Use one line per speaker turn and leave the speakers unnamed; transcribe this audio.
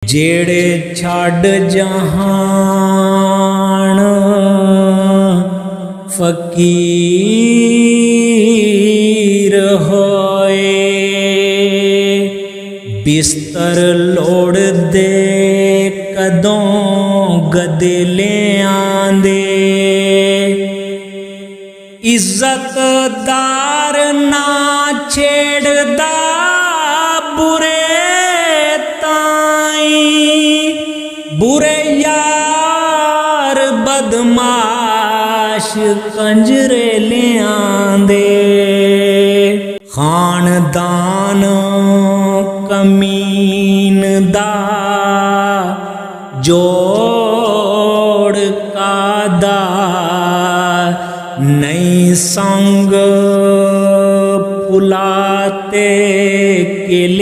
जेड़े छाड़ जहान फकीर होए, बिस्तर लोड़ दे कदों गदलियां दे, इज्जतदार ना छेड़दा बुरे ताई, बुरे यार बदमाश कंजरे लियांदे, खानदान कमीन दा जोड़ कादा, नई संग फुलाते किल